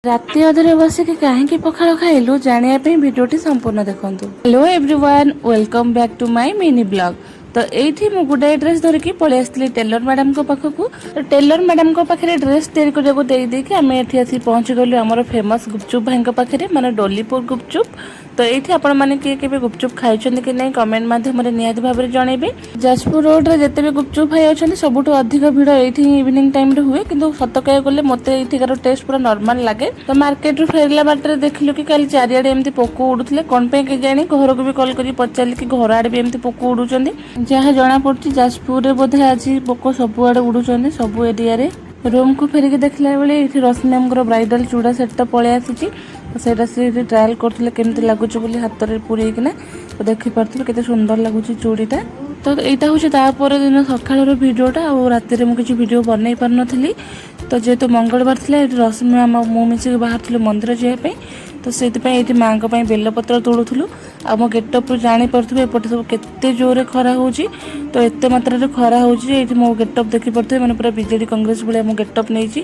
ରାତି ଅଧରେ ବସିକି କାହିଁକି ପଖାଳ ଖାଇଲୁ ଜାଣିବା ପାଇଁ ଭିଡ଼ିଓଟି ସମ୍ପୂର୍ଣ୍ଣ ଦେଖନ୍ତୁ। Hello everyone, welcome back to my mini blog. ତ ଏଇଠି ମୁଁ ଗୋଟାଏ ଡ୍ରେସ୍ ଧରିକି ପଳେଇ ଆସିଥିଲି ଟେଲର ମ୍ୟାଡ଼ାମଙ୍କ ପାଖକୁ। ତ ଟେଲର ମ୍ୟାଡ଼ାମଙ୍କ ପାଖରେ ଡ୍ରେସ୍ ତିଆରି କରିବାକୁ ଦେଇକି ଆମେ ଏଠି ଆସି ପହଞ୍ଚିଗଲୁ ଆମର ଫେମସ୍ ଗୁପଚୁପ୍ ଭାଇଙ୍କ ପାଖରେ, ମାନେ ଡଲିପୁର ଗୁପଚୁପ୍। ତ ଏଇଠି ଆପଣମାନେ କିଏ କେବେ ଗୁପଚୁପ୍ ଖାଇଛନ୍ତି କି ନାହିଁ କମେଣ୍ଟ ମାଧ୍ୟମରେ ନିହାତି ଭାବରେ ଜଣେଇବେ। ଯାଜପୁର ରୋଡ଼ରେ ଯେତେ ବି ଗୁପଚୁପ୍ ଭାଇ ଅଛନ୍ତି ସବୁଠୁ ଅଧିକ ଭିଡ଼ ଏଇଠି ଇଭିନିଂ ଟାଇମ୍ରେ ହୁଏ, କିନ୍ତୁ ସତ କହିବାକୁ ଗଲେ ମୋତେ ଏଇଠିକାର ଟେଷ୍ଟ ପୁରା ନର୍ମାଲ ଲାଗେ। ତ ମାର୍କେଟରୁ ଫେରିଲା ବାଟରେ ଦେଖିଲୁ କି କାଲି ଚାରିଆଡ଼େ ଏମିତି ପୋକ ଉଡୁଥିଲେ, କ'ଣ ପାଇଁ କେଜାଣି। ଘରକୁ ବି କଲ୍ କରି ପଚାରିଲି କି ଘର ଆଡ଼େ ବି ଏମିତି ପୋକ ଉଡୁଛନ୍ତି। ଯାହା ଜଣାପଡ଼ୁଛି ଯାଜପୁରରେ ବୋଧେ ଆଜି ପୋକ ସବୁଆଡ଼େ ଉଡୁଛନ୍ତି, ସବୁ ଏରିଆରେ। ରୁମ୍କୁ ଫେରିକି ଦେଖିଲା ବେଳେ ଏଇଠି ରଶ୍ମି ମ୍ୟାମ୍ଙ୍କର ବ୍ରାଇଡାଲ ଚୁଡ଼ା ସେଟ୍ଟା ପଳେଇ ଆସିଛି। ତ ସେଇଟା ସେ ଟ୍ରାଏଲ୍ କରୁଥିଲେ କେମିତି ଲାଗୁଛି ବୋଲି ହାତରେ ପୁରେଇକିନା। ତ ଦେଖିପାରୁଥିବେ କେତେ ସୁନ୍ଦର ଲାଗୁଛି ଚୁଡ଼ିଟା। ତ ଏଇଟା ହେଉଛି ତାପର ଦିନ ସକାଳର ଭିଡ଼ିଓଟା। ଆଉ ରାତିରେ ମୁଁ କିଛି ଭିଡ଼ିଓ ବନେଇ ପାରିନଥିଲି। ତ ଯେହେତୁ ମଙ୍ଗଳବାର ଥିଲା, ଏଠି ରଶ୍ମି ମ୍ୟାମ୍ ଆଉ ମୁଁ ମିଶିକି ବାହାରିଥିଲୁ ମନ୍ଦିର ଯିବା ପାଇଁ। ତ ସେଥିପାଇଁ ଏଇଠି ମାଆଙ୍କ ପାଇଁ ବେଲପତ୍ର ତୋଳୁଥିଲୁ। ଆଉ ମୋ ଗେଟଅପ୍ରୁ ଜାଣିପାରୁଥିବେ ଏପଟେ ସବୁ କେତେ ଜୋରରେ ଖରା ହେଉଛି। ତ ଏତେ ମାତ୍ରାରେ ଖରା ହେଉଛି ଯେ ଏଇଠି ମୋ ଗେଟଅପ୍ ଦେଖିପାରୁଥିବେ, ମାନେ ପୁରା ବିଜେଡ଼ି କଂଗ୍ରେସ ଭଳିଆ ମୁଁ ଗେଟଅପ୍ ନେଇଛି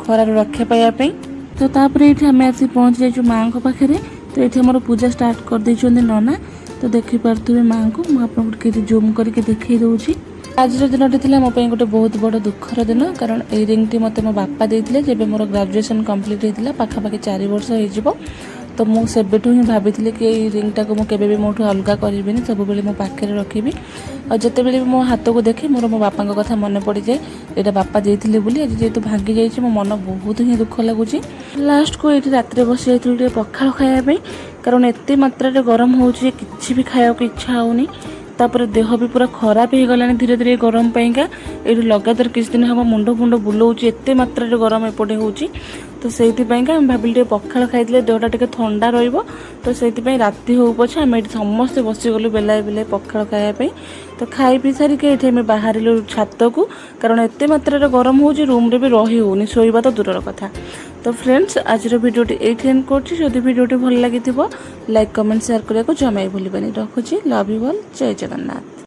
ଖରାରୁ ରକ୍ଷା ପାଇବା ପାଇଁ। ତ ତାପରେ ଏଇଠି ଆମେ ଆସି ପହଞ୍ଚି ଯାଇଛୁ ମାଆଙ୍କ ପାଖରେ। ତ ଏଇଠି ଆମର ପୂଜା ଷ୍ଟାର୍ଟ କରିଦେଇଛନ୍ତି ନନା। ତ ଦେଖିପାରୁଥିବେ ମାଆଙ୍କୁ, ମୁଁ ଆପଣଙ୍କୁ ଟିକେ ଜୁମ୍ କରିକି ଦେଖେଇ ଦେଉଛି। ଆଜିର ଦିନଟି ଥିଲା ମୋ ପାଇଁ ଗୋଟେ ବହୁତ ବଡ଼ ଦୁଃଖର ଦିନ, କାରଣ ଏଇ ରିଙ୍ଗଟି ମୋତେ ମୋ ବାପା ଦେଇଥିଲେ ଯେବେ ମୋର ଗ୍ରାଜୁଏସନ୍ କମ୍ପ୍ଲିଟ୍ ହେଇଥିଲା, ପାଖାପାଖି 4 ବର୍ଷ ହେଇଯିବ। ତ ମୁଁ ସେବେଠୁ ହିଁ ଭାବିଥିଲି କି ଏଇ ରିଙ୍ଗଟାକୁ ମୁଁ କେବେ ବି ମୋଠୁ ଅଲଗା କରିବିନି, ସବୁବେଳେ ମୋ ପାଖରେ ରଖିବି। ଆଉ ଯେତେବେଳେ ବି ମୋ ହାତକୁ ଦେଖି ମୋର ମୋ ବାପାଙ୍କ କଥା ମନେ ପଡ଼ିଯାଏ, ଏଇଟା ବାପା ଦେଇଥିଲେ ବୋଲି। ଆଜି ଯେହେତୁ ଭାଙ୍ଗି ଯାଇଛି ମୋ ମନ ବହୁତ ହିଁ ଦୁଃଖ ଲାଗୁଛି। ଲାଷ୍ଟକୁ ଏଇଠି ରାତିରେ ବସି ଯାଇଥିଲୁ ଟିକେ ପଖାଳ ଖାଇବା ପାଇଁ, କାରଣ ଏତେ ମାତ୍ରାରେ ଗରମ ହେଉଛି ଯେ କିଛି ବି ଖାଇବାକୁ ଇଚ୍ଛା ହେଉନି। ତାପରେ ଦେହ ବି ପୁରା ଖରାପ ହେଇଗଲାଣି ଧୀରେ ଧୀରେ ଗରମ ପାଇଁକା। ଏଇଠି ଲଗାତାର କିଛି ଦିନ ହେବ ମୁଣ୍ଡ ବୁଲଉଛି, ଏତେ ମାତ୍ରାରେ ଗରମ ଏପଟେ ହେଉଛି। ତ ସେଇଥିପାଇଁକା ଆମେ ଭାବିଲି ଟିକେ ପଖାଳ ଖାଇଥିଲେ ଦେହଟା ଟିକେ ଥଣ୍ଡା ରହିବ। ତ ସେଇଥିପାଇଁ ରାତି ହେଉ ପଛେ ଆମେ ଏଠି ସମସ୍ତେ ବସିଗଲୁ ବେଲାଏ ବେଲାଏ ପଖାଳ ଖାଇବା ପାଇଁ। ତ ଖାଇ ପିଇ ସାରିକି ଏଠି ଆମେ ବାହାରିଲୁ ଛାତକୁ, କାରଣ ଏତେ ମାତ୍ରାରେ ଗରମ ହେଉଛି ରୁମ୍ରେ ବି ରହି ହେଉନି, ଶୋଇବା ତ ଦୂରର କଥା। ତ ଫ୍ରେଣ୍ଡସ୍, ଆଜିର ଭିଡ଼ିଓଟି ଏଇଠି ଏଣ୍ଡ କରୁଛି। ଯଦି ଭିଡ଼ିଓଟି ଭଲ ଲାଗିଥିବ ଲାଇକ୍ କମେଣ୍ଟ ସେୟାର କରିବାକୁ ଜମା ବି ଭୁଲିବେନି। ରଖୁଛି, ଲଭ୍ ୟୁ ଅଲ୍, ଜୟ ଜଗନ୍ନାଥ।